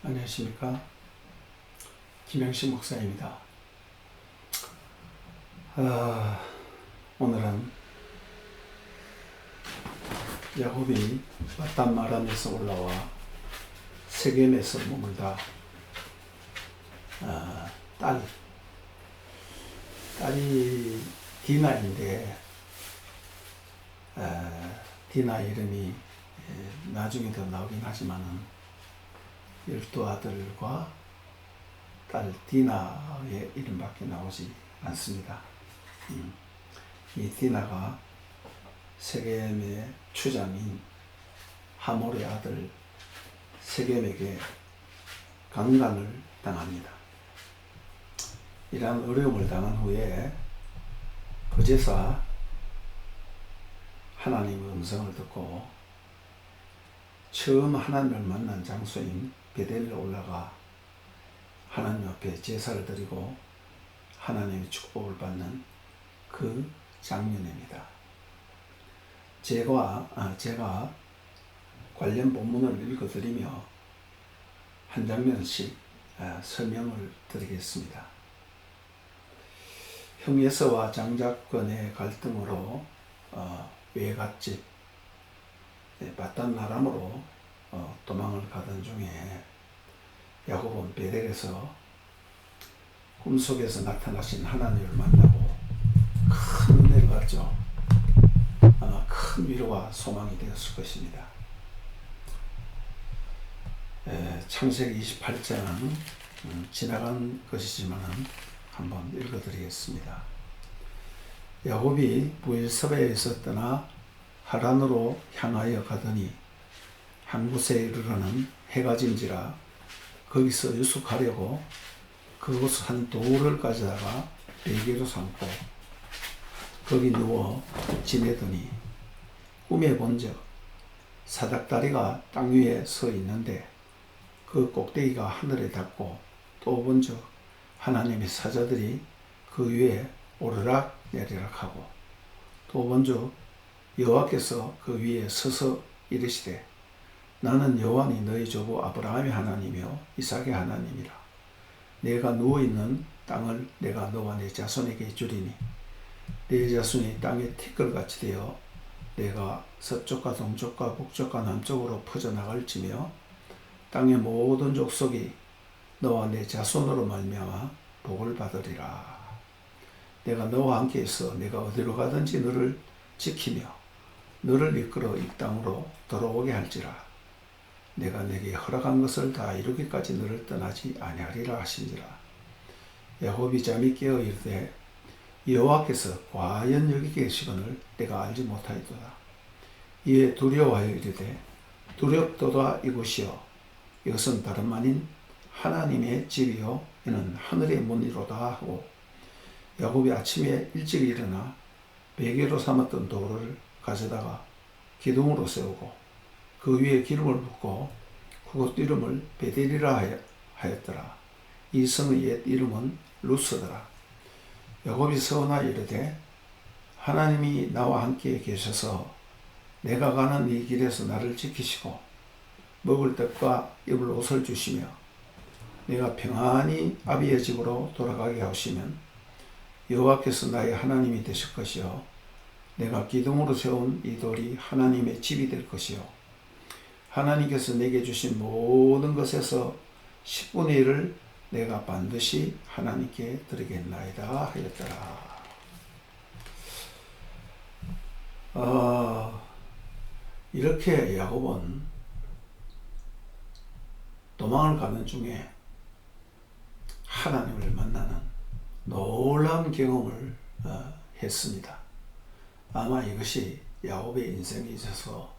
안녕하십니까. 김영식 목사입니다. 오늘은 야곱이 마단 마람에서 올라와 세겜에서 머물다 딸이 디나인데, 디나 이름이 나중에 더 나오긴 하지만은 12아들과 딸 디나의 이름밖에 나오지 않습니다. 이 디나가 세겜의 추장인 하몰의 아들 세겜에게 강간을 당합니다. 이러한 어려움을 당한 후에 그제서 하나님의 음성을 듣고 처음 하나님을 만난 장소인 베델에 올라가 하나님 앞에 제사를 드리고 하나님의 축복을 받는 그 장면입니다. 제가 관련 본문을 읽어드리며 한 장면씩 설명을 드리겠습니다. 형 에서와 장자권의 갈등으로 외갓집 마단 아람으로 도망을 가던 중에 야곱은 베델에서 꿈속에서 나타나신 하나님을 만나고 큰 은혜를 받죠. 아마 큰 위로와 소망이 되었을 것입니다. 창세기 28장 지나간 것이지만 한번 읽어드리겠습니다. 야곱이 부엘세바에서 떠나 하란으로 향하여 가더니 한 곳에 이르러는 해가 진지라 거기서 유숙하려고 그곳 한 돌을 가져다가 베개로 삼고 거기 누워 지내더니 꿈에 본즉 사닥다리가 땅 위에 서 있는데 그 꼭대기가 하늘에 닿고 또 본즉 하나님의 사자들이 그 위에 오르락 내리락 하고 또 본즉 여호와께서 그 위에 서서 이르시되 나는 여호와니 너희 조부 아브라함의 하나님이요 이삭의 하나님이라. 내가 누워있는 땅을 내가 너와 내 자손에게 주리니 내 자손이 땅에 티끌같이 되어 내가 서쪽과 동쪽과 북쪽과 남쪽으로 퍼져나갈지며 땅의 모든 족속이 너와 내 자손으로 말미암아 복을 받으리라. 내가 너와 함께 있어 내가 어디로 가든지 너를 지키며 너를 이끌어 이 땅으로 돌아오게 할지라. 내가 내게 허락한 것을 다 이루기까지 너를 떠나지 아니하리라 하신지라. 야곱이 잠이 깨어 이르되 여호와께서 과연 여기 계시거늘 내가 알지 못하였도다. 이에 두려워하여 이르되 두렵도다 이곳이여 이것은 다름 아닌 하나님의 집이요 이는 하늘의 문이로다 하고 야곱이 아침에 일찍 일어나 베개로 삼았던 돌을 가져다가 기둥으로 세우고 그 위에 기름을 붓고 그곳 이름을 베델이라 하였더라. 이 성의 옛 이름은 루스더라. 야곱이 서원하여 이르되 하나님이 나와 함께 계셔서 내가 가는 이 길에서 나를 지키시고 먹을 떡과 입을 옷을 주시며 내가 평안히 아비의 집으로 돌아가게 하시면 여호와께서 나의 하나님이 되실 것이요 내가 기둥으로 세운 이 돌이 하나님의 집이 될 것이요 하나님께서 내게 주신 모든 것에서 10분의 1을 내가 반드시 하나님께 드리겠나이다 하였더라. 이렇게 야곱은 도망을 가는 중에 하나님을 만나는 놀라운 경험을 했습니다. 아마 이것이 야곱의 인생에 있어서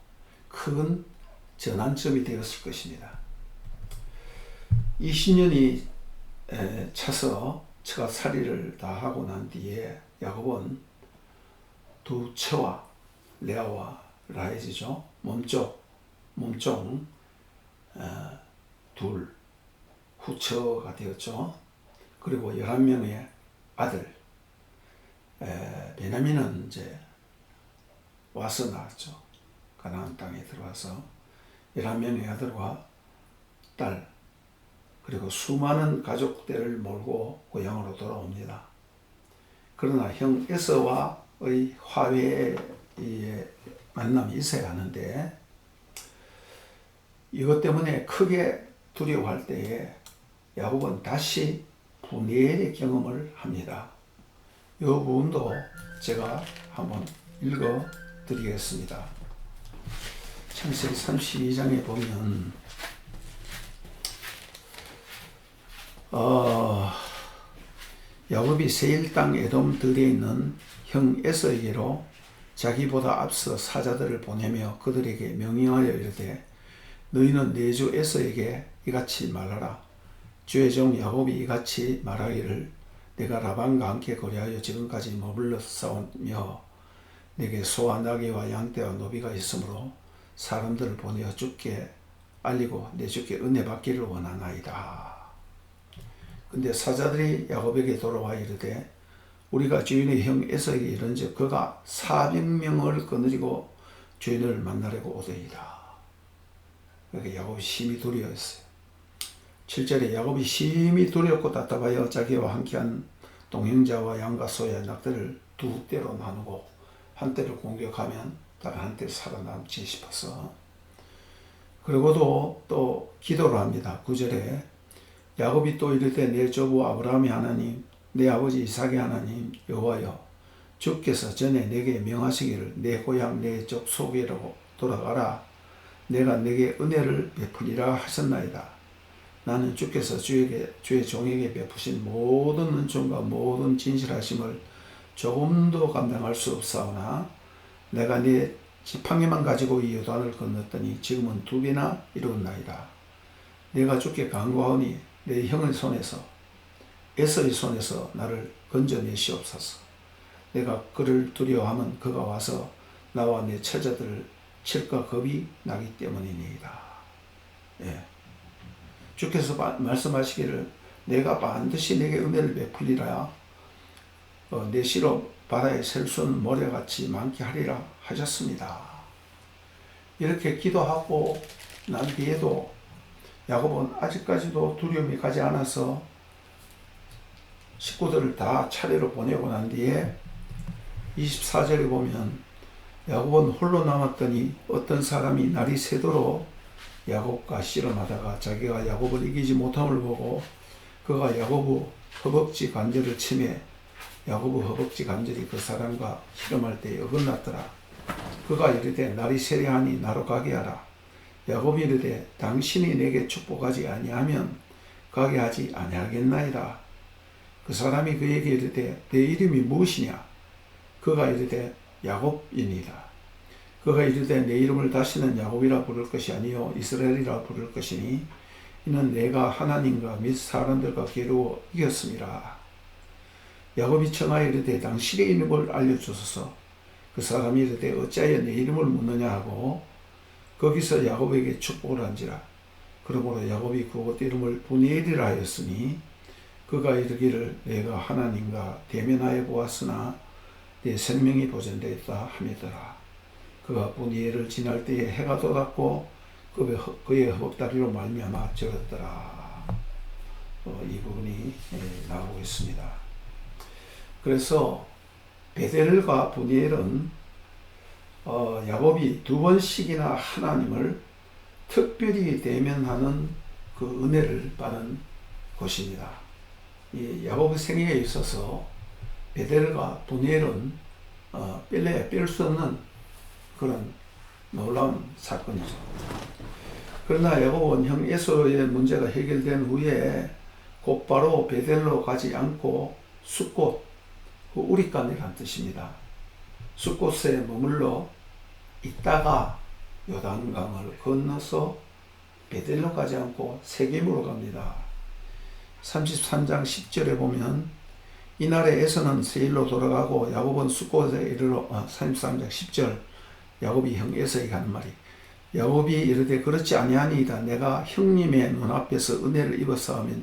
큰 전환점이 되었을 것입니다. 20년이 차서 처가 살이를 다 하고 난 뒤에 야곱은 두 처와 레아와 라헬이죠. 몸종 둘 후처가 되었죠. 그리고 11명의 아들 베냐민은 이제 와서 나왔죠. 가나안 땅에 들어와서 11명의 아들과 딸 그리고 수많은 가족들을 몰고 고향으로 돌아옵니다. 그러나 형 에서와의 화해의 만남이 있어야 하는데 이것 때문에 크게 두려워할 때에 야곱은 다시 분이엘의 경험을 합니다. 이 부분도 제가 한번 읽어 드리겠습니다. 창세기 32장에 보면 야곱이 세일 땅 에돔 들에 있는 형 에서에게로 자기보다 앞서 사자들을 보내며 그들에게 명령하여 이르되 너희는 내 주 에서에게 이같이 말하라. 주의 종 야곱이 이같이 말하기를 내가 라반과 함께 거래하여 지금까지 머물러 싸우며 내게 소와 나귀와 양떼와 노비가 있으므로 사람들을 보내어 주께 알리고 내 주께 은혜 받기를 원하나이다. 근데 사자들이 야곱에게 돌아와 이르되 우리가 주인의 형 에서에게 이른즉 그가 400명을 거느리고 주인을 만나려고 오더이다. 그러니까 야곱이 심히 두려워했어요. 7절에 야곱이 심히 두렵고 답답하여 자기와 함께한 동행자와 양과 소와 낙들을 두 떼로 나누고 한 떼를 공격하면 다른 한 떼를 살아남지 싶어서 그리고도 또 기도를 합니다. 9절에 야곱이 또 이르되 내 조부 아브라함의 하나님 내 아버지 이삭의 하나님 여호와여 주께서 전에 내게 명하시기를 내 고향 내 족속으로 돌아가라 내가 내게 은혜를 베푸리라 하셨나이다. 나는 주께서 주의 종에게 베푸신 모든 은총과 모든 진실하심을 조금도 감당할 수 없사오나 내가 네 지팡이만 가지고 이 요단을 건넜더니 지금은 2배나 이루었나이다. 내가 주께 간구하오니 내 형의 손에서 에서의 손에서 나를 건져내시옵소서. 내가 그를 두려워하면 그가 와서 나와 내 처자들을 칠까 겁이 나기 때문이니이다. 예. 주께서 말씀하시기를 내가 반드시 내게 은혜를 베풀리라 내 씨로 바다에 셀 수는 모래같이 많게 하리라 하셨습니다. 이렇게 기도하고 난 뒤에도 야곱은 아직까지도 두려움이 가지 않아서 식구들을 다 차례로 보내고 난 뒤에 24절에 보면 야곱은 홀로 남았더니 어떤 사람이 날이 새도록 야곱과 씨름하다가 자기가 야곱을 이기지 못함을 보고 그가 야곱의 허벅지 관절을 치매 야곱의 허벅지 관절이 그 사람과 씨름할 때에 어긋났더라. 그가 이르되 날이 세려하니 나로 가게 하라. 야곱이 이르되 당신이 내게 축복하지 아니하면 가게 하지 아니하겠나이다. 그 사람이 그에게 이르되 내 이름이 무엇이냐? 그가 이르되 야곱이니라. 그가 이르되 내 이름을 다시는 야곱이라 부를 것이 아니요 이스라엘이라 부를 것이니 이는 내가 하나님과 및 사람들과 겨루어 이겼음이라. 야곱이 청하여 이르되 당신의 이름을 알려주소서. 그 사람이 이르되 어찌하여 내 이름을 묻느냐 하고 거기서 야곱에게 축복을 한지라. 그러므로 야곱이 그곳 이름을 분이엘이라 하였으니 그가 이르기를 내가 하나님과 대면하여 보았으나 내 생명이 보존되었다 함이더라. 그가 분이엘을 지날 때에 해가 돋았고 그의 허벅다리로 말미암아 절었더라. 이 부분이 나오고 있습니다. 그래서 베델과 분이엘은 야곱이 2번씩이나 하나님을 특별히 대면하는 그 은혜를 받은 곳입니다. 이 야곱의 생애에 있어서 베델과 분이엘은 뺄래야 뺄 수 없는 그런 놀라운 사건이죠. 그러나 야곱은 형 에서의 문제가 해결된 후에 곧바로 베델로 가지 않고 숫곳, 그 우리간이라는 뜻입니다. 숫곳에 머물러 있다가 요단강을 건너서 베델로 가지 않고 세겜으로 갑니다. 33장 10절에 보면 이날에 에서는 세일로 돌아가고 야곱은 숫곳에 이르러 33장 10절 야곱이 형 에서에게 하는 말이 야곱이 이르되 그렇지 아니하니이다. 내가 형님의 눈앞에서 은혜를 입었사오면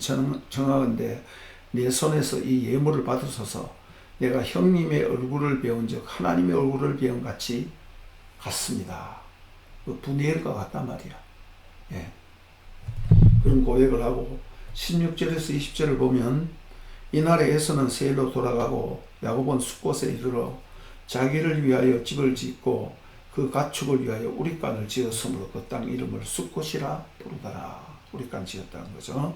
청하건대 내 손에서 이 예물을 받으소서. 내가 형님의 얼굴을 배운 즉 하나님의 얼굴을 배운 같이 같습니다. 그 분이엘과 같단 말이야. 예. 그런 고백을 하고 16절에서 20절을 보면 이날에 에서는 세일로 돌아가고 야곱은 숫곳에 이르러 자기를 위하여 집을 짓고 그 가축을 위하여 우릿간을 지었으므로 그 땅 이름을 숫곳이라 부르더라. 우릿간 지었다는 거죠.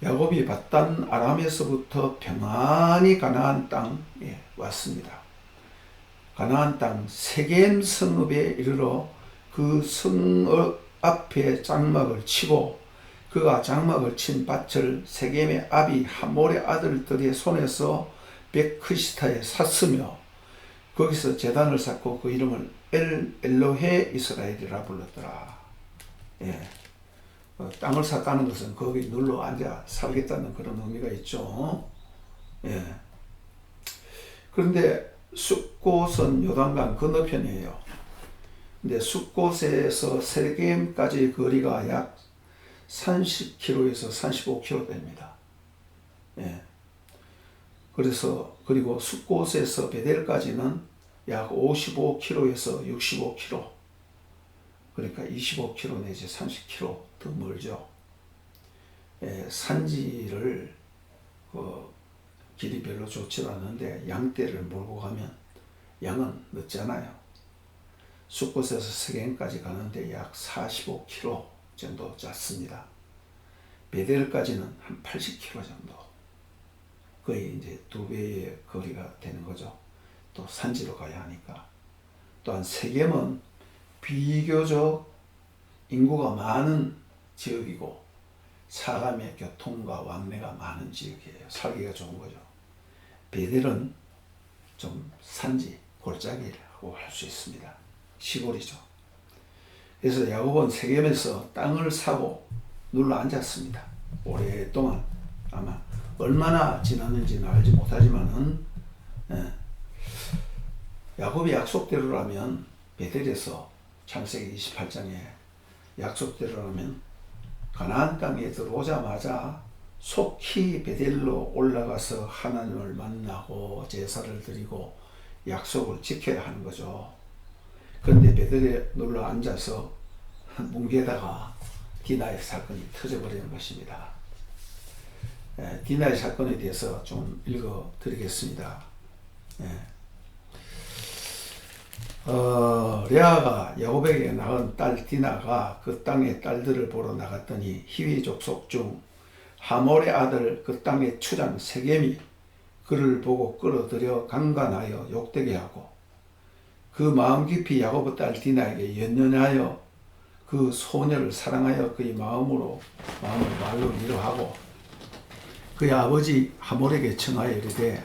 야곱이 받단 아람에서부터 평안히 가나안 땅에 왔습니다. 가나안 땅 세겜 성읍에 이르러 그 성읍 앞에 장막을 치고 그가 장막을 친 밭을 세겜의 아비 하몰의 아들들의 손에서 베크시타에 샀으며 거기서 제단을 쌓고 그 이름을 엘로헤 이스라엘이라 불렀더라. 예. 땅을 샀다는 것은 거기 눌러 앉아 살겠다는 그런 의미가 있죠. 예. 그런데 숫곳은 요단강 건너편이에요. 근데 숫곳에서 세겜까지의 거리가 약 30km에서 35km 됩니다. 예. 그리고 숫곳에서 베델까지는 약 55km에서 65km. 그러니까 25km 내지 30km 더 멀죠. 예, 산지를 길이 별로 좋지 않은데 양떼를 몰고 가면 양은 늦잖아요. 숫곳에서 세겜까지 가는데 약 45km 정도 짰습니다. 베델까지는 한 80km 정도. 거의 이제 2배의 거리가 되는 거죠. 또 산지로 가야 하니까. 또한 세겜은 비교적 인구가 많은 지역이고 사람의 교통과 왕래가 많은 지역이에요. 살기가 좋은 거죠. 베델은 좀 산지, 골짜기라고 할 수 있습니다. 시골이죠. 그래서 야곱은 세겜에서 땅을 사고 눌러 앉았습니다. 오랫동안 아마 얼마나 지났는지는 알지 못하지만은 야곱이 약속대로라면 베델에서 창세기 28장에 약속대로라면 가나안 땅에 들어오자마자 속히 베델로 올라가서 하나님을 만나고 제사를 드리고 약속을 지켜야 하는 거죠. 그런데 베델에 눌러 앉아서 뭉개다가 디나의 사건이 터져버리는 것입니다. 디나의 사건에 대해서 좀 읽어 드리겠습니다. 레아가 야곱에게 낳은 딸 디나가 그 땅의 딸들을 보러 나갔더니 히위 족속 중 하몰의 아들 그 땅의 추장 세겜이 그를 보고 끌어들여 강간하여 욕되게 하고 그 마음 깊이 야곱의 딸 디나에게 연연하여 그 소녀를 사랑하여 그의 마음을 말로 위로하고 그의 아버지 하몰에게 청하여 이르되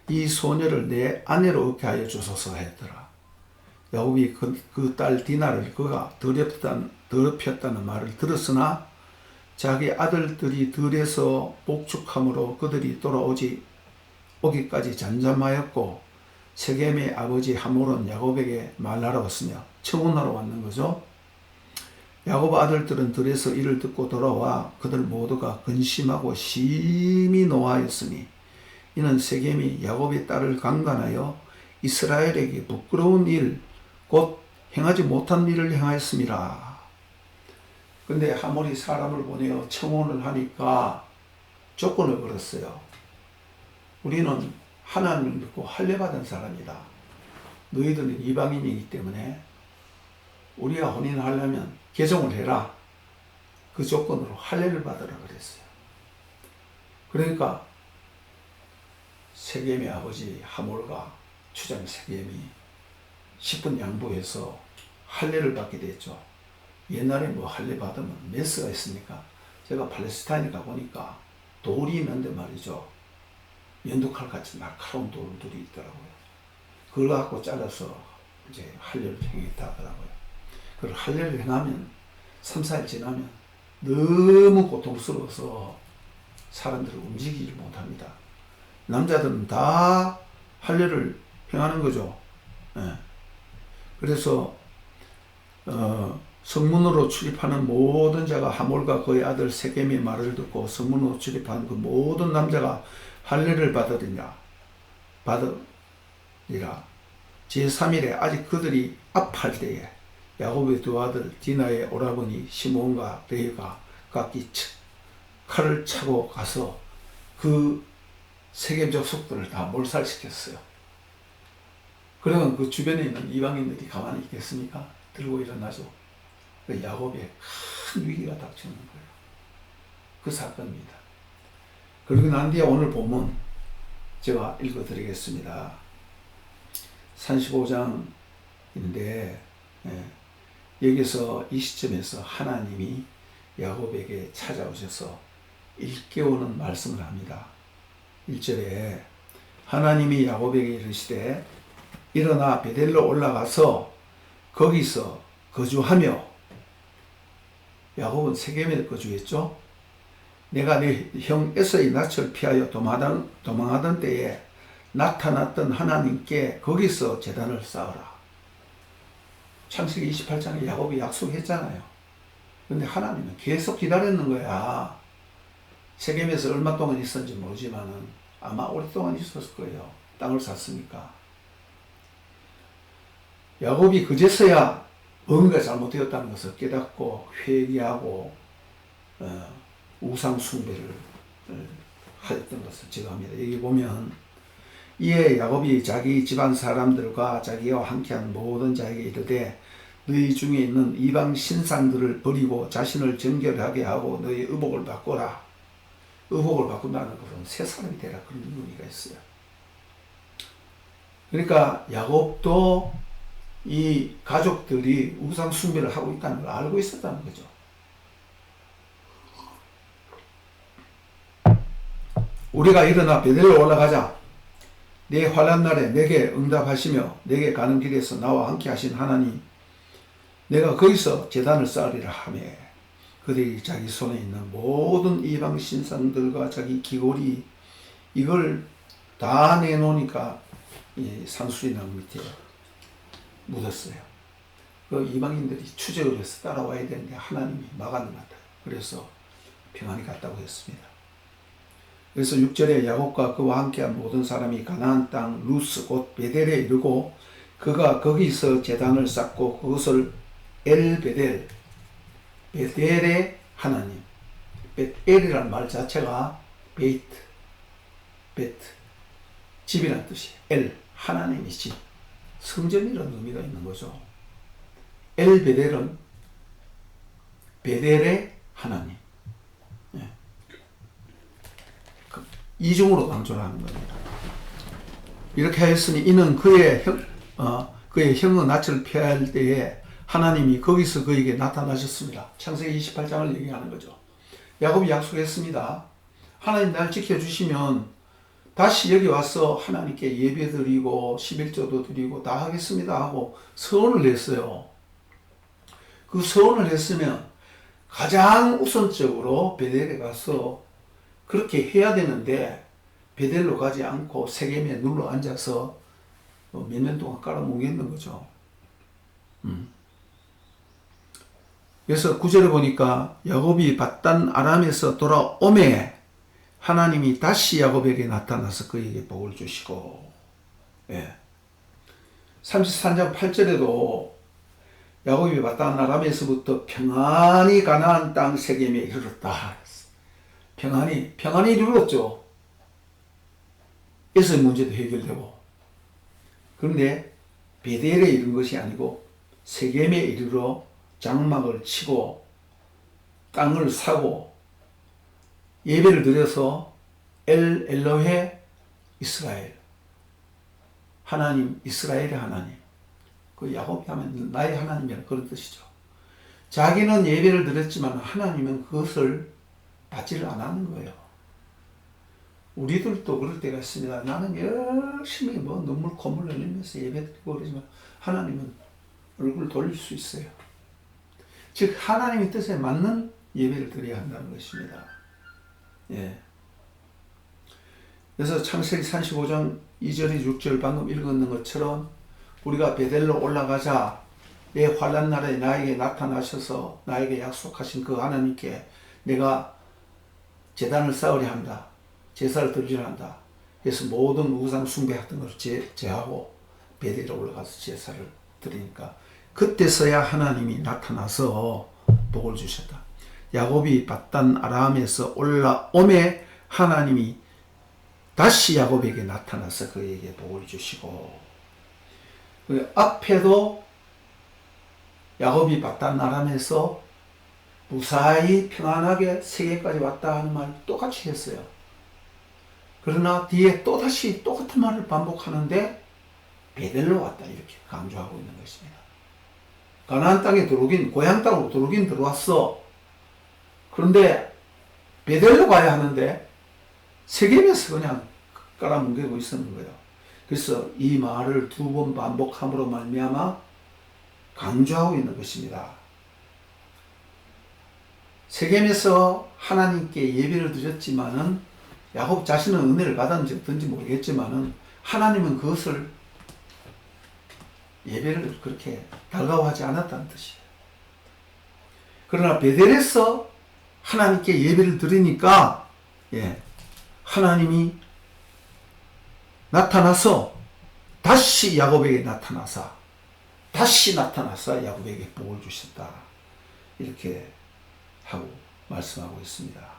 이 소녀를 내 아내로 얻게 하여 주소서 했더라. 야곱이 그 딸 디나를 그가 더럽혔다는 말을 들었으나 자기 아들들이 들에서 복축함으로 그들이 오기까지 잠잠하였고 세겜의 아버지 하몰은 야곱에게 말하러 왔으며 청혼하러 왔는 거죠. 야곱 아들들은 들에서 이를 듣고 돌아와 그들 모두가 근심하고 심히 노하였으니 이는 세겜이 야곱의 딸을 강간하여 이스라엘에게 부끄러운 일 곧 행하지 못한 일을 행하였습니다. 근데 하몰이 사람을 보내어 청혼을 하니까 조건을 걸었어요. 우리는 하나님을 믿고 할례받은 사람이다. 너희들은 이방인이기 때문에 우리가 혼인하려면 개종을 해라. 그 조건으로 할례를 받으라 그랬어요. 그러니까 세겜의 아버지 하몰과 추장 세겜이 10분 양보해서 할례를 받게 됐죠. 옛날에 뭐 할례 받으면 메스가 있으니까 제가 팔레스타인에 가보니까 돌이 있는데 말이죠. 연두칼 같이 날카로운 돌들이 있더라고요. 그걸 갖고 잘라서 이제 할례를 행했다 하더라고요. 그걸 할례를 행하면 3, 4일 지나면 너무 고통스러워서 사람들을 움직이지 못합니다. 남자들은 다 할례를 행하는 거죠. 그래서 성문으로 출입하는 모든 자가 하몰과 그의 아들 세겜의 말을 듣고 성문으로 출입하는 그 모든 남자가 할례를 받으리라. 제3일에 아직 그들이 앞할 때에 야곱의 두 아들 디나의 오라버니 시몬과 레위가 각기 칼을 차고 가서 그 세겜 족속들을 다 몰살시켰어요. 그러면 그 주변에 있는 이방인들이 가만히 있겠습니까? 들고 일어나죠. 그 야곱에 큰 위기가 닥치는 거예요. 그 사건입니다. 그리고 난 뒤에 오늘 본문 제가 읽어드리겠습니다. 35장인데 여기서 이 시점에서 하나님이 야곱에게 찾아오셔서 일깨우는 말씀을 합니다. 1절에 하나님이 야곱에게 이르시되 일어나 베델로 올라가서 거기서 거주하며, 야곱은 세겜에 거주했죠. 내가 네 형 에서의 낯을 피하여 도망하던 때에 나타났던 하나님께 거기서 제단을 쌓으라. 창세기 28장에 야곱이 약속했잖아요. 근데 하나님은 계속 기다렸는 거야. 세겜에서 얼마 동안 있었는지 모르지만은 아마 오랫동안 있었을 거예요. 땅을 샀으니까. 야곱이 그제서야 뭔가 잘못되었다는 것을 깨닫고 회개하고 우상 숭배를 하였던 것을 제거합니다. 여기 보면 이에 야곱이 자기 집안 사람들과 자기와 함께한 모든 자에게 이르되 너희 중에 있는 이방 신상들을 버리고 자신을 정결하게 하고 너희 의복을 바꿔라. 의복을 바꾼다는 것은 새 사람이 되라, 그런 의미가 있어요. 그러니까 야곱도 이 가족들이 우상 숭배를 하고 있다는 걸 알고 있었다는 거죠. 우리가 일어나 베델로 올라가자. 내 환난 날에 내게 응답하시며 내게 가는 길에서 나와 함께 하신 하나님, 내가 거기서 제단을 쌓으리라 하며 그들이 자기 손에 있는 모든 이방 신상들과 자기 귀고리 이걸 다 내놓으니까 이 산수리나무 밑에 묻었어요. 그 이방인들이 추적을 해서 따라와야 되는데 하나님이 막아놓았다. 그래서 평안히 갔다고 했습니다. 그래서 6절에 야곱과 그와 함께한 모든 사람이 가나안 땅 루스 곧 베델에 이르고 그가 거기서 제단을 쌓고 그것을 엘베델, 베델의 하나님, 베델이라는 말 자체가 베이트, 집이라는 뜻이에요. 하나님의 집, 성전이라는 의미가 있는 거죠. 엘베델은 베델의 하나님. 이중으로 강조를 하는 겁니다. 이렇게 하였으니 이는 그의 형의 낯을 피할 때에 하나님이 거기서 그에게 나타나셨습니다. 창세기 28장을 얘기하는 거죠. 야곱이 약속했습니다. 하나님 날 지켜주시면 다시 여기 와서 하나님께 예배 드리고 11조도 드리고 다 하겠습니다 하고 서원을 했어요. 그 서원을 했으면 가장 우선적으로 베델에 가서 그렇게 해야 되는데 베델로 가지 않고 세겜에 눌러 앉아서 몇 년 동안 깔아뭉갰는 거죠. 그래서 9절에 보니까 야곱이 밧단 아람에서 돌아오매 하나님이 다시 야곱에게 나타나서 그에게 복을 주시고, 33장 8절에도 야곱이 밧단 아람에서부터 평안히 가나안 땅 세겜에 이르렀다. 평안히 이르렀죠. 에서의 문제도 해결되고. 그런데 베델에 이른 것이 아니고 세겜에 이르러 장막을 치고 땅을 사고 예배를 드려서 엘로헤 이스라엘, 하나님, 이스라엘의 하나님, 그 야곱이 하면 나의 하나님이라는 그런 뜻이죠. 자기는 예배를 드렸지만 하나님은 그것을 받지를 않았는 거예요. 우리들도 그럴 때가 있습니다. 나는 열심히 눈물 콧물 흘리면서 예배드리고 그러지만 하나님은 얼굴 돌릴 수 있어요. 즉 하나님의 뜻에 맞는 예배를 드려야 한다는 것입니다. 그래서 창세기 35장 2절에 6절 방금 읽었는 것처럼 우리가 베델로 올라가자. 내 환난 날에 나에게 나타나셔서 나에게 약속하신 그 하나님께 내가 제단을 쌓으려 한다. 제사를 드리려 한다. 그래서 모든 우상 숭배했던 것을 제하고 베델에 올라가서 제사를 드리니까 그때서야 하나님이 나타나서 복을 주셨다. 야곱이 받단 아람에서 올라오매 하나님이 다시 야곱에게 나타나서 그에게 복을 주시고, 앞에도 야곱이 받단 아람에서 무사히 평안하게 세계까지 왔다 하는 말 똑같이 했어요. 그러나 뒤에 또다시 똑같은 말을 반복하는데 베델로 왔다 이렇게 강조하고 있는 것입니다. 가나안 땅에 들어오긴, 고향 땅으로 들어오긴 들어왔어. 그런데 베델로 가야 하는데 세겜에서 그냥 깔아뭉개고 있었는 거예요. 그래서 이 말을 2번 반복함으로 말미암아 강조하고 있는 것입니다. 세겜에서 하나님께 예배를 드렸지만은, 야곱 자신은 은혜를 받았는지 어떤지 모르겠지만은 하나님은 그것을 예배를 그렇게 달가워하지 않았다는 뜻이에요. 그러나 베델에서 하나님께 예배를 드리니까 하나님이 나타나서 다시 야곱에게 나타나서 야곱에게 복을 주셨다 이렇게 하고 말씀하고 있습니다.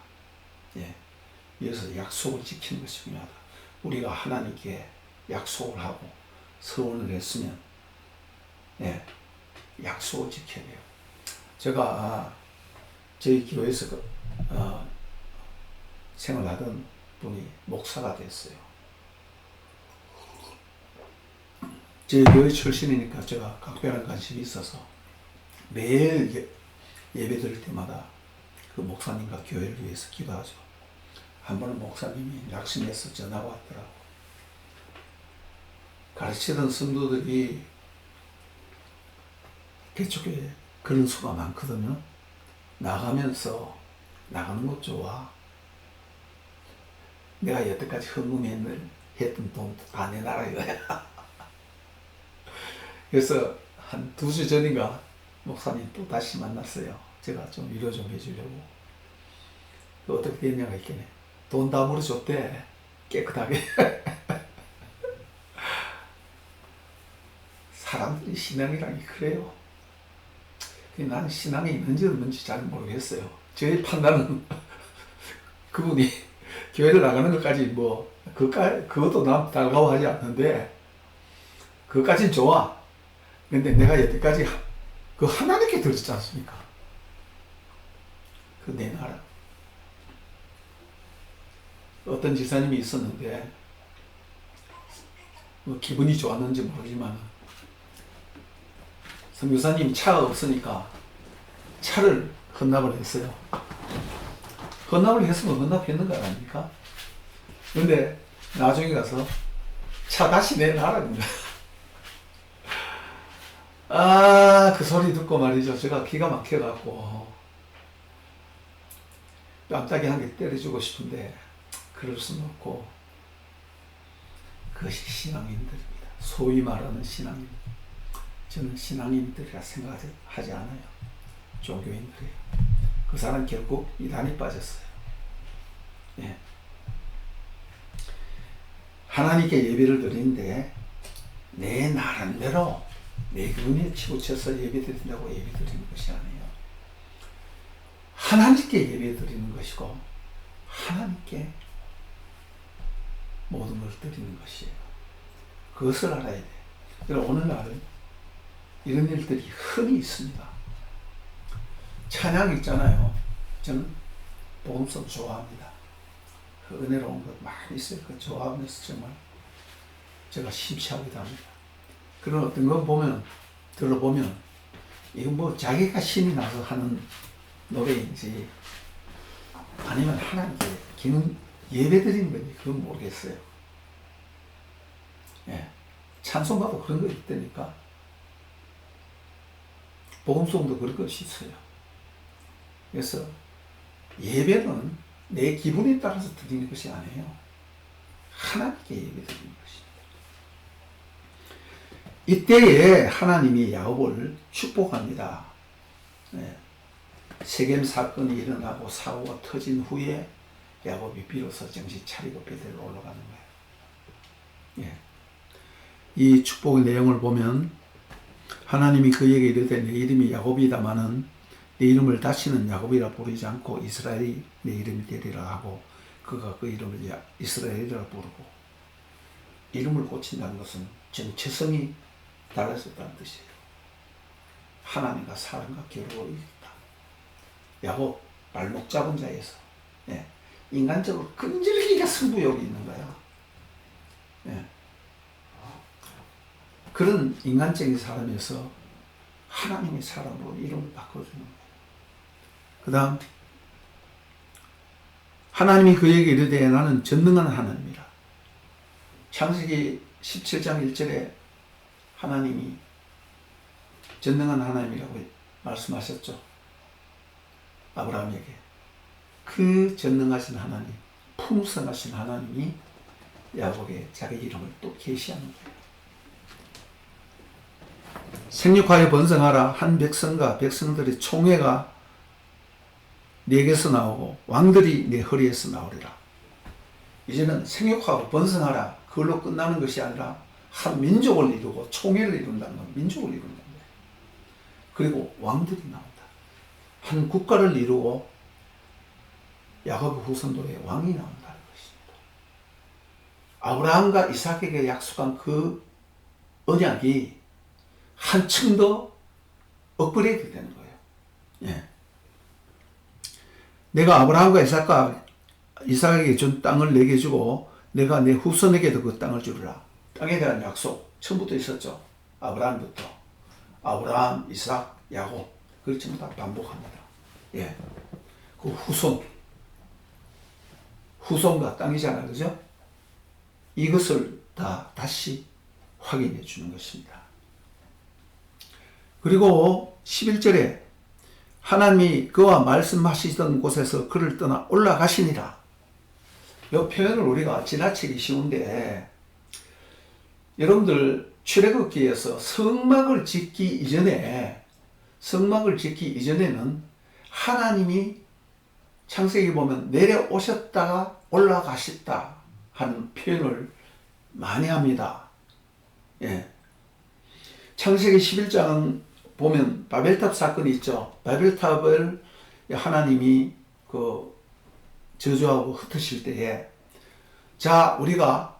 이어서 약속을 지키는 것이 중요하다. 우리가 하나님께 약속을 하고 서원을 했으면 약속을 지켜야 돼요. 제가 저희 교회에서 생활하던 분이 목사가 됐어요. 제 교회 출신이니까 제가 각별한 관심이 있어서 매일 예배 드릴 때마다 그 목사님과 교회를 위해서 기도하죠. 한 번은 목사님이 낙심해서 전화가 왔더라고. 가르치던 성도들이 개척교회 그런 수가 많거든요. 나가면서 나가는 것 좋아. 내가 여태까지 헌금했던 돈 다 내놔라 이거야. 그래서 한 2주 전인가 목사님 또 다시 만났어요. 제가 좀 위로 좀 해주려고. 어떻게 됐냐가 있겠네. 돈 다 물어줬대. 깨끗하게. 사람들이 신앙이라니 그래요. 나는 신앙이 있는지 없는지 잘 모르겠어요. 저의 판단은 그분이 교회를 나가는 것까지 그것도 남 달가워하지 않는데, 그것까지는 좋아. 근데 내가 여태까지 그 하나님께 드렸지 않습니까? 그 내놔라. 어떤 지사님이 있었는데, 기분이 좋았는지 모르지만, 선교사님이 차가 없으니까 차를 헌납을 했어요. 헌납을 했으면 헌납했는 거 아닙니까? 근데 나중에 가서 차 다시 내놔라는 거야. 그 소리 듣고 말이죠. 제가 기가 막혀갖고 뺨따기 한 개 때려주고 싶은데 그럴 수는 없고, 그것이 신앙인들입니다. 소위 말하는 신앙인. 저는 신앙인들이라 생각하지 않아요. 종교인들이에요. 그 사람 결국 이단에 빠졌어요. 하나님께 예배를 드리는데 내 나름대로 내 기분에 치우쳐서 예배 드린다고 예배 드리는 것이 아니에요. 하나님께 예배 드리는 것이고 하나님께 모든 걸 드리는 것이에요. 그것을 알아야 돼요. 그리고 오늘날 이런 일들이 흔히 있습니다. 찬양 있잖아요. 저는 복음성 좋아합니다. 그 은혜로운 것 많이 있어요. 그 좋아하면서 정말 제가 심취하기도 합니다. 그런 어떤 거 들어보면 이거 자기가 신이 나서 하는 노래인지 아니면 하나님께 예배 드리는 건지 그건 모르겠어요. 찬송가도 그런 거 있다니까. 복음송도 그런 것이 있어요. 그래서 예배는 내 기분에 따라서 드리는 것이 아니에요. 하나님께 예배 드리는 것입니다. 이때에 하나님이 야곱을 축복합니다. 세겜 사건이 일어나고 사고가 터진 후에 야곱이 비로소 정신 차리고 베델로 올라가는 거예요. 이 축복의 내용을 보면 하나님이 그에게 이르되 내 이름이 야곱이다마는 내 이름을 다시는 야곱이라 부르지 않고 이스라엘이 내 이름이 되리라 하고 그가 그 이름을 이스라엘이라 부르고, 이름을 고친다는 것은 정체성이 달라졌다는 뜻이에요. 하나님과 사람과 겨루어 이겼다. 야곱 발목 잡은 자에서 인간적으로 끈질기게 승부욕이 있는 거야. 그런 인간적인 사람에서 하나님의 사람으로 이름을 바꿔주는 거예요. 그 다음 하나님이 그에게 이르되 나는 전능한 하나님이라. 창세기 17장 1절에 하나님이 전능한 하나님이라고 말씀하셨죠. 아브라함에게. 그 전능하신 하나님, 풍성하신 하나님이 야곱에 자기 이름을 또 계시하는 거예요. 생육하여 번성하라. 한 백성과 백성들의 총회가 네게서 나오고 왕들이 네 허리에서 나오리라. 이제는 생육하고 번성하라. 그걸로 끝나는 것이 아니라 한 민족을 이루고 총회를 이룬다는 건 민족을 이룬다는 거예요. 그리고 왕들이 나온다. 한 국가를 이루고 야곱의 후손들의 왕이 나온다는 것입니다. 아브라함과 이삭에게 약속한 그 언약이 한층 더 업그레이드 되는 거예요. 내가 아브라함과 이삭에게 준 땅을 내게 주고 내가 내 후손에게도 그 땅을 주리라. 땅에 대한 약속 처음부터 있었죠. 아브라함부터 아브라함, 이삭, 야곱, 그걸 전부 다 반복합니다. 그 후손과 땅이잖아요, 그죠? 이것을 다 다시 확인해 주는 것입니다. 그리고 11절에 하나님이 그와 말씀하시던 곳에서 그를 떠나 올라가시니라. 이 표현을 우리가 지나치기 쉬운데, 여러분들 출애굽기에서 성막을 짓기 이전에는 하나님이 창세기 보면 내려오셨다가 올라가셨다 하는 표현을 많이 합니다. 창세기 11장 보면 바벨탑 사건이 있죠. 바벨탑을 하나님이 저주하고 흩으실 때에, 자, 우리가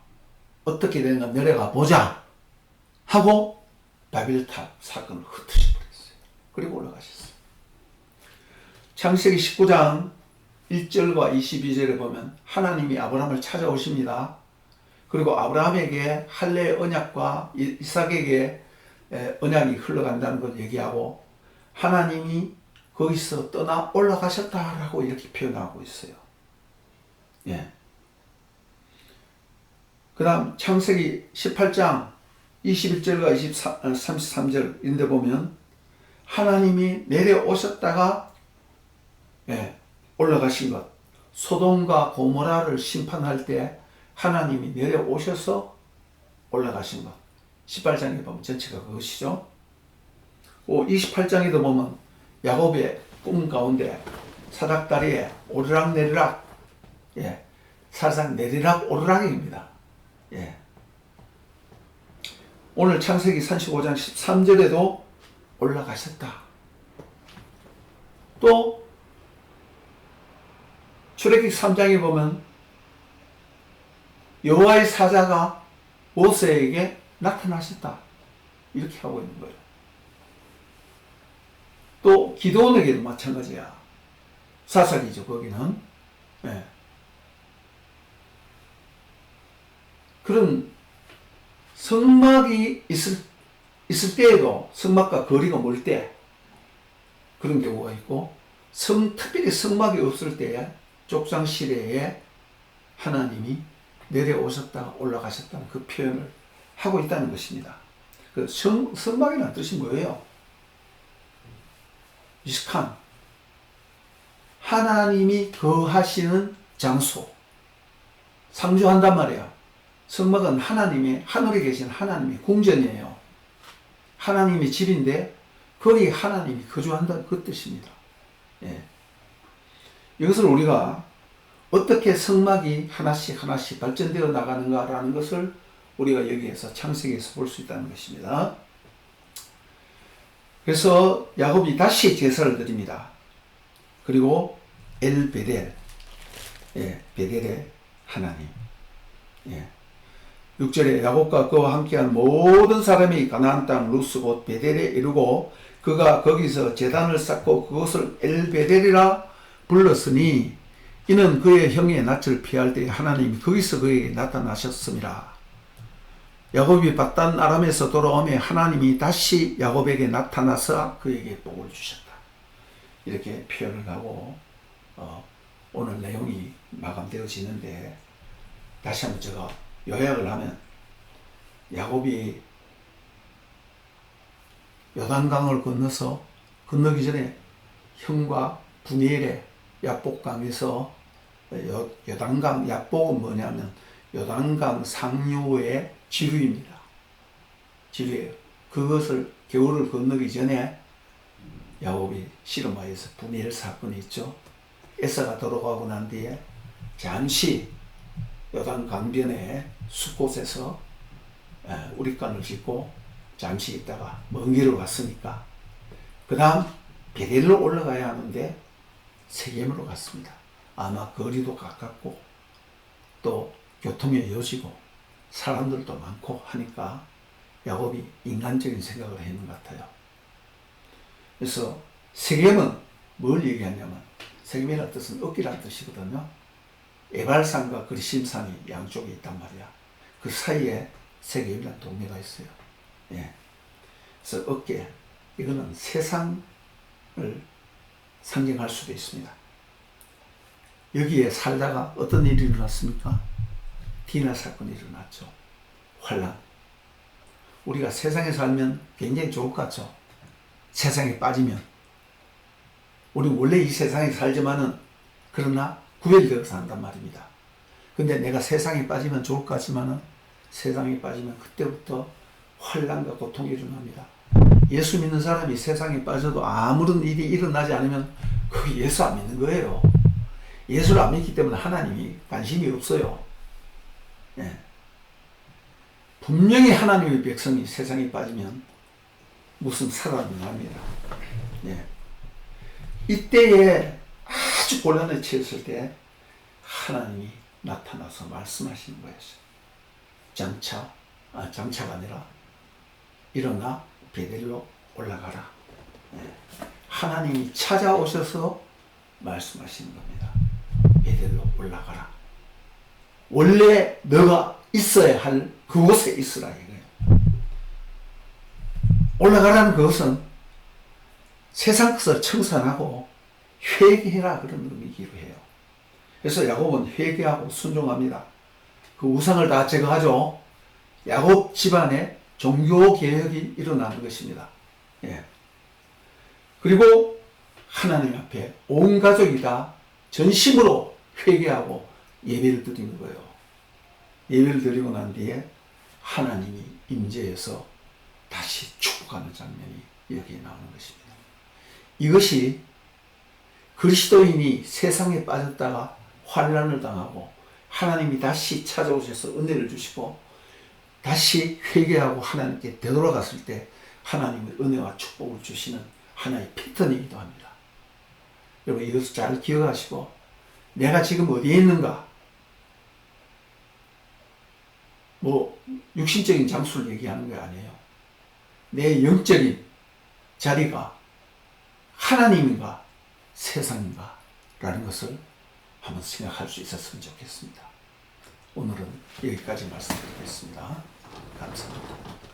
어떻게 되는가 내려가 보자 하고 바벨탑 사건을 흩으셔 버렸어요. 그리고 올라가셨어요. 창세기 19장 1절과 22절에 보면 하나님이 아브라함을 찾아오십니다. 그리고 아브라함에게 할례의 언약과 이삭에게 언약이 흘러간다는 걸 얘기하고, 하나님이 거기서 떠나 올라가셨다라고 이렇게 표현하고 있어요. 그 다음 창세기 18장 21절과 33절 인데 보면 하나님이 내려오셨다가 올라가신 것, 소돔과 고모라를 심판할 때 하나님이 내려오셔서 올라가신 것, 18장에 보면 전체가 그것이죠. 28장에도 보면 야곱의 꿈 가운데 사닥다리에 오르락내리락, 사실상 내리락 오르락입니다. 오늘 창세기 35장 13절에도 올라가셨다. 또 출애굽기 3장에 보면 여호와의 사자가 모세에게 나타나셨다. 이렇게 하고 있는 거예요. 또 기드온에게도 마찬가지야. 사사기죠, 거기는. 그런 성막이 있을 때에도 성막과 거리가 멀 때 그런 경우가 있고, 특별히 성막이 없을 때에 족장시대에 하나님이 내려오셨다가 올라가셨다는 그 표현을 하고 있다는 것입니다. 그 성막이라는 뜻이 뭐예요? 미스칸, 하나님이 거하시는 장소, 상주한단 말이에요. 성막은 하늘에 계신 하나님의 궁전이에요. 하나님의 집인데 거기 하나님이 거주한다는 그 뜻입니다. 이것을 우리가 어떻게 성막이 하나씩 발전되어 나가는가라는 것을 우리가 여기에서 창세기에서 볼 수 있다는 것입니다. 그래서 야곱이 다시 제사를 드립니다. 그리고 엘 베델, 베델의 하나님. 6절에 야곱과 그와 함께한 모든 사람이 가나안 땅 루스 곧 베델에 이르고 그가 거기서 제단을 쌓고 그것을 엘 베델이라 불렀으니 이는 그의 형의 낯을 피할 때에 하나님이 거기서 그에게 나타나셨습니다. 야곱이 밧단 아람에서 돌아오매 하나님이 다시 야곱에게 나타나서 그에게 복을 주셨다. 이렇게 표현을 하고 오늘 내용이 마감되어지는데, 다시 한번 제가 요약을 하면, 야곱이 요단강을 건너기 전에 형과 분이엘의 야복강에서, 요단강 야복은 뭐냐면 요단강 상류의 지류입니다. 지류예요. 그것을 겨울을 건너기 전에 야곱이 씨름하여서 분이엘 사건이 있죠. 에사가 돌아가고 난 뒤에 잠시 요단 강변의 숲곳에서 우리간을 짓고 잠시 있다가 먼 길을 왔으니까 그 다음 베델로 올라가야 하는데 세겜으로 갔습니다. 아마 거리도 가깝고 또 교통의 요지고 사람들도 많고 하니까 야곱이 인간적인 생각을 했는 것 같아요. 그래서 세겜은 뭘 얘기하냐면, 세겜이라는 뜻은 어깨라는 뜻이거든요. 에발산과 그리심산이 양쪽에 있단 말이야. 그 사이에 세겜이라는 동네가 있어요. 그래서 어깨, 이거는 세상을 상징할 수도 있습니다. 여기에 살다가 어떤 일이 일어났습니까? 디나 사건이 일어났죠. 환란. 우리가 세상에 살면 굉장히 좋을 것 같죠. 세상에 빠지면. 우리 원래 이 세상에 살지만은 그러나 구별되어 산단 말입니다. 근데 내가 세상에 빠지면 좋을 것 같지만은 세상에 빠지면 그때부터 환란과 고통이 일어납니다. 예수 믿는 사람이 세상에 빠져도 아무런 일이 일어나지 않으면 그 예수 안 믿는 거예요. 예수를 안 믿기 때문에 하나님이 관심이 없어요. 분명히 하나님의 백성이 세상에 빠지면 무슨 사단이 납니다. 이때에 아주 곤란에 처했을 때 하나님이 나타나서 말씀하시는 거였어요. 장차가 아니라 일어나 베델로 올라가라. 하나님이 찾아오셔서 말씀하시는 겁니다. 베델로 올라가라. 원래 너가 있어야 할 그곳에 있으라 이거예요. 올라가라는 그것은 세상 것을 청산하고 회개해라, 그런 의미이기도 해요. 그래서 야곱은 회개하고 순종합니다. 그 우상을 다 제거하죠. 야곱 집안에 종교개혁이 일어나는 것입니다. 그리고 하나님 앞에 온 가족이 다 전심으로 회개하고 예배를 드리는 거예요. 예배를 드리고 난 뒤에 하나님이 임재해서 다시 축복하는 장면이 여기에 나오는 것입니다. 이것이 그리스도인이 세상에 빠졌다가 환난을 당하고 하나님이 다시 찾아오셔서 은혜를 주시고 다시 회개하고 하나님께 되돌아갔을 때 하나님의 은혜와 축복을 주시는 하나의 패턴이기도 합니다. 여러분, 이것을 잘 기억하시고, 내가 지금 어디에 있는가, 육신적인 장소를 얘기하는 게 아니에요. 내 영적인 자리가 하나님인가 세상인가 라는 것을 한번 생각할 수 있었으면 좋겠습니다. 오늘은 여기까지 말씀드리겠습니다. 감사합니다.